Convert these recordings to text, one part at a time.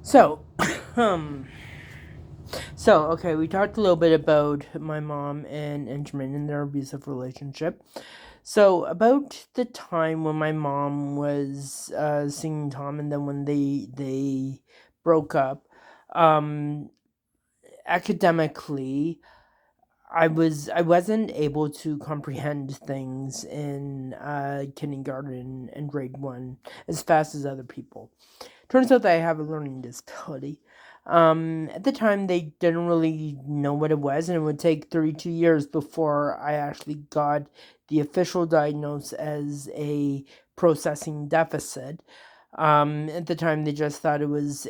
So, um, okay, we talked a little bit about my mom and Benjamin and their abusive relationship. So, about the time when my mom was singing Tom, and then when they broke up, um, academically, I wasn't able to comprehend things in kindergarten and grade one as fast as other people. Turns out that I have a learning disability. At the time, they didn't really know what it was, and it would take 32 years before I actually got the official diagnosis as a processing deficit. At the time, they just thought it was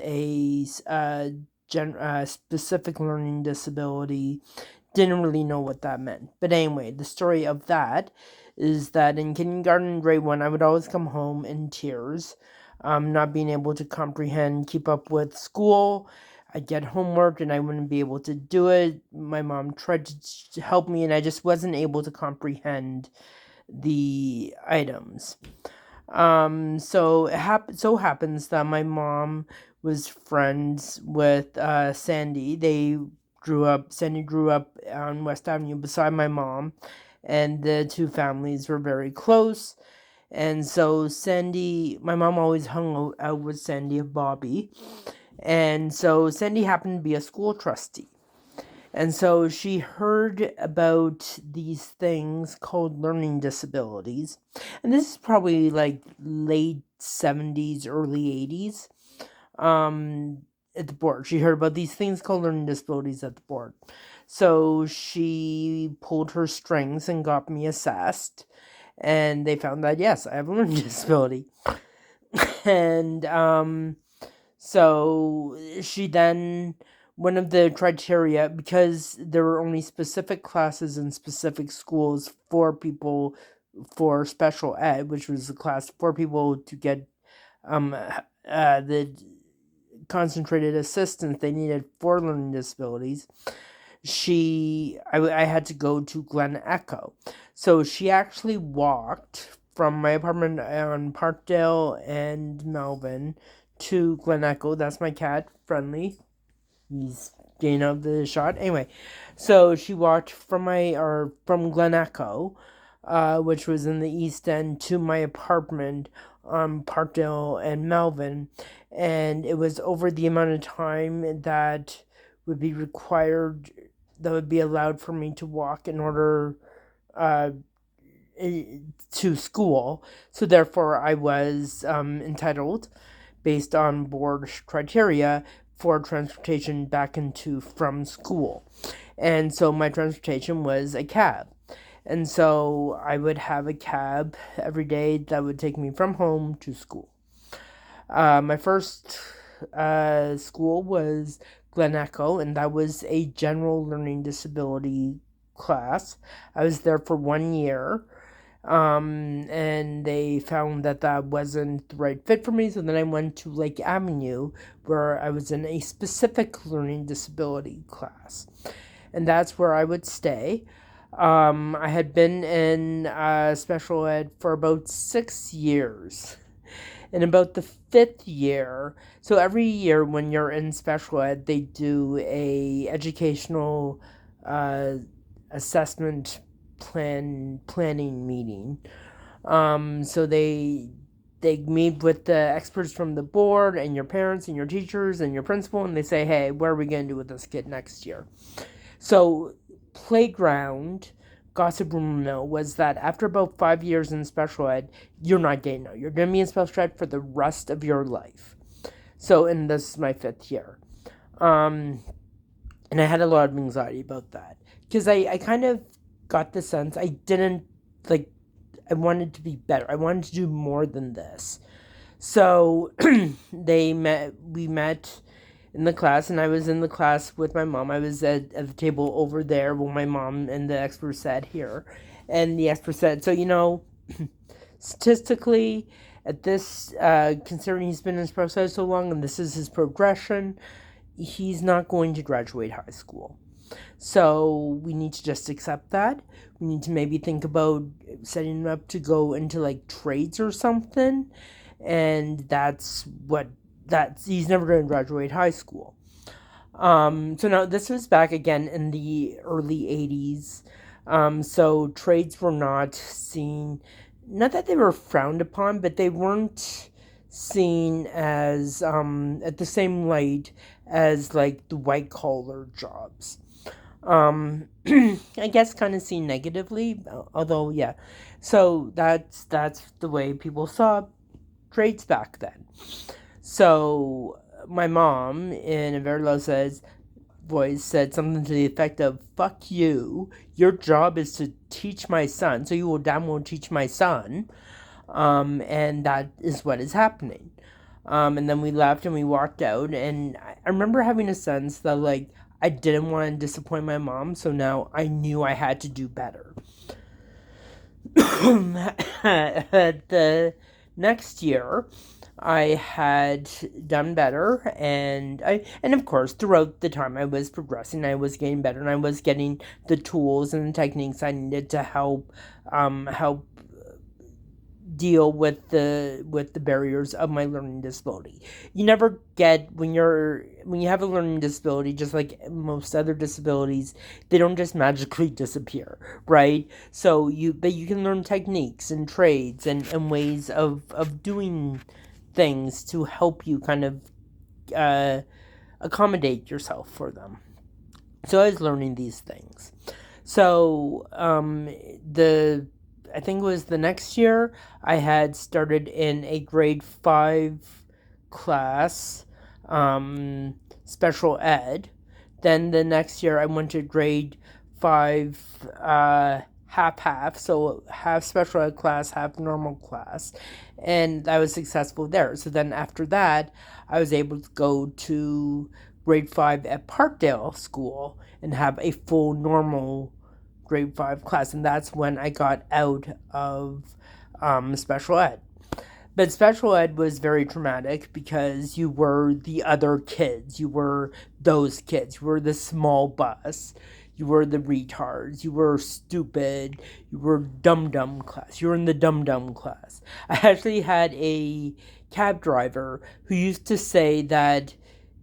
specific learning disability. Didn't really know what that meant. But anyway, the story of that is that in kindergarten, grade one, I would always come home in tears, not being able to comprehend, keep up with school. I'd get homework and I wouldn't be able to do it. My mom tried to help me, and I just wasn't able to comprehend the items. So happens that my mom was friends with Sandy. Sandy grew up on West Avenue beside my mom, and the two families were very close. And so my mom always hung out with Sandy and Bobby. And so Sandy happened to be a school trustee. And so she heard about these things called learning disabilities. And this is probably like late 70s, early 80s. At the board. She heard about these things called learning disabilities at the board. So she pulled her strings and got me assessed. And they found that, yes, I have a learning disability. And so she then, one of the criteria, because there were only specific classes in specific schools for people for special ed, which was a class for people to get the concentrated assistance they needed for learning disabilities. I had to go to Glen Echo. So she actually walked from my apartment on Parkdale and Melvin to Glen Echo. That's my cat, Friendly. He's getting out the shot. Anyway, so she walked from Glen Echo, which was in the East End, to my apartment on Parkdale and Melvin, and it was over the amount of time that would be required, that would be allowed for me to walk in order uh, to school. So therefore, I was entitled, based on board criteria, for transportation back into from school. And so my transportation was a cab. And so I would have a cab every day that would take me from home to school. My first school was Glen Echo, and that was a general learning disability class. I was there for 1 year, and they found that that wasn't the right fit for me. So then I went to Lake Avenue, where I was in a specific learning disability class, and that's where I would stay. I had been in special ed for about 6 years. In about the fifth year, so every year when you're in special ed, they do a educational uh, assessment planning meeting. So they meet with the experts from the board and your parents and your teachers and your principal, and they say, hey, what are we going to do with this kid next year? So playground gossip rumor mill was that after about 5 years in special ed, you're not getting out. You're going to be in special ed for the rest of your life. So, and this is my fifth year. Um, and I had a lot of anxiety about that. Because I kind of got the sense I didn't, like, I wanted to be better. I wanted to do more than this. So we met in the class, and I was in the class with my mom. I was at the table over there while my mom and the expert sat here. And the expert said, so, statistically, at this, considering he's been in this process so long and this is his progression, he's not going to graduate high school. So we need to just accept that. We need to maybe think about setting him up to go into like trades or something. And that's what he's never going to graduate high school. So now this was back again in the early 80s. So trades were not seen, not that they were frowned upon, but they weren't seen as at the same light as like the white collar jobs. I guess kind of seen negatively, although yeah. So that's the way people saw trades back then. So my mom, in a very low voice, said something to the effect of, "Fuck you. Your job is to teach my son, so you will damn well teach my son." And that is what is happening. And then we left and we walked out, and I remember having a sense that, like, I didn't want to disappoint my mom, so now I knew I had to do better. The next year, I had done better, and of course throughout the time I was progressing, I was getting better, and I was getting the tools and the techniques I needed to help deal with the barriers of my learning disability. You never get, when you have a learning disability, just like most other disabilities, they don't just magically disappear, right? So you can learn techniques and trades and ways of doing things to help you kind of accommodate yourself for them. So I was learning these things. So I think it was the next year, I had started in a grade 5 class, special ed. Then the next year I went to grade 5, half, so half special ed class, half normal class, and I was successful there. So then after that, I was able to go to grade 5 at Parkdale School and have a full normal grade 5 class, and that's when I got out of special ed. But special ed was very traumatic because you were the other kids. You were those kids. You were the small bus. You were the retards. You were stupid. You were dum-dum class. You were in the dum-dum class. I actually had a cab driver who used to say that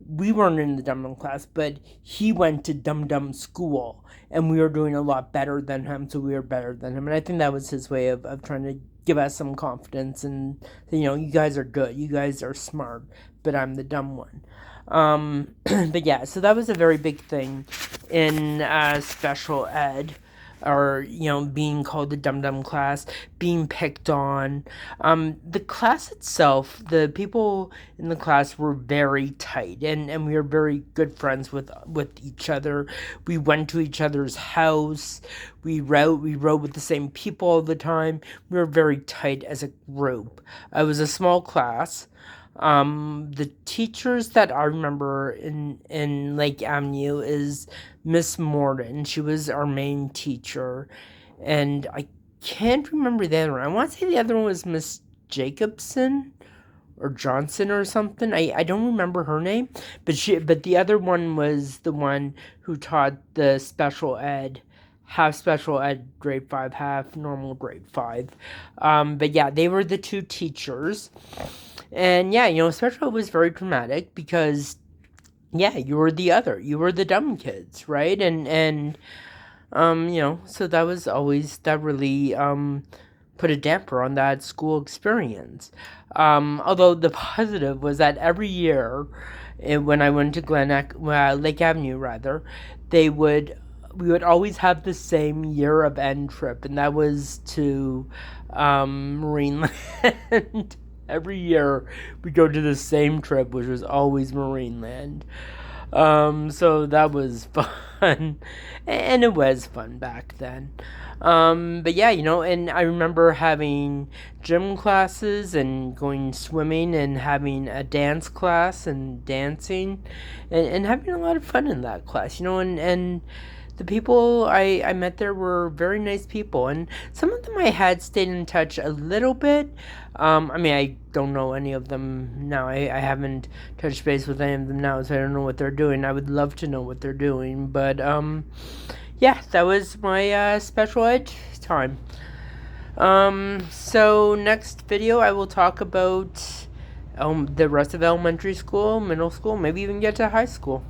we weren't in the dum-dum class, but he went to dum-dum school, and we were doing a lot better than him, so we were better than him. And I think that was his way of trying to give us some confidence, and, you know, you guys are good, you guys are smart, but I'm the dumb one. But yeah, so that was a very big thing in special ed, or, you know, being called the dum-dum class, being picked on. The class itself, the people in the class were very tight, and we were very good friends with each other. We went to each other's house. We rode with the same people all the time. We were very tight as a group. It was a small class. The teachers that I remember in Lake Avenue is Miss Morton. She was our main teacher, and I can't remember the other one. I want to say the other one was Miss Jacobson or Johnson or something. I don't remember her name, but the other one was the one who taught the special ed, half special ed grade 5, half normal grade 5. But yeah, they were the two teachers. And yeah, you know, special ed was very traumatic because, yeah, you were the dumb kids, right? And you know, so that really put a damper on that school experience. Although the positive was that every year, when I went to Lake Avenue rather, we would always have the same year of end trip, and that was to Marineland. Every year we go to the same trip, which was always Marineland. So that was fun, and it was fun back then. But yeah, you know, and I remember having gym classes and going swimming and having a dance class and dancing and having a lot of fun in that class, you know, and the people I met there were very nice people, and some of them I had stayed in touch a little bit. I mean, I don't know any of them now. I haven't touched base with any of them now, so I don't know what they're doing. I would love to know what they're doing, but yeah, that was my special ed time. So next video I will talk about the rest of elementary school, middle school, maybe even get to high school.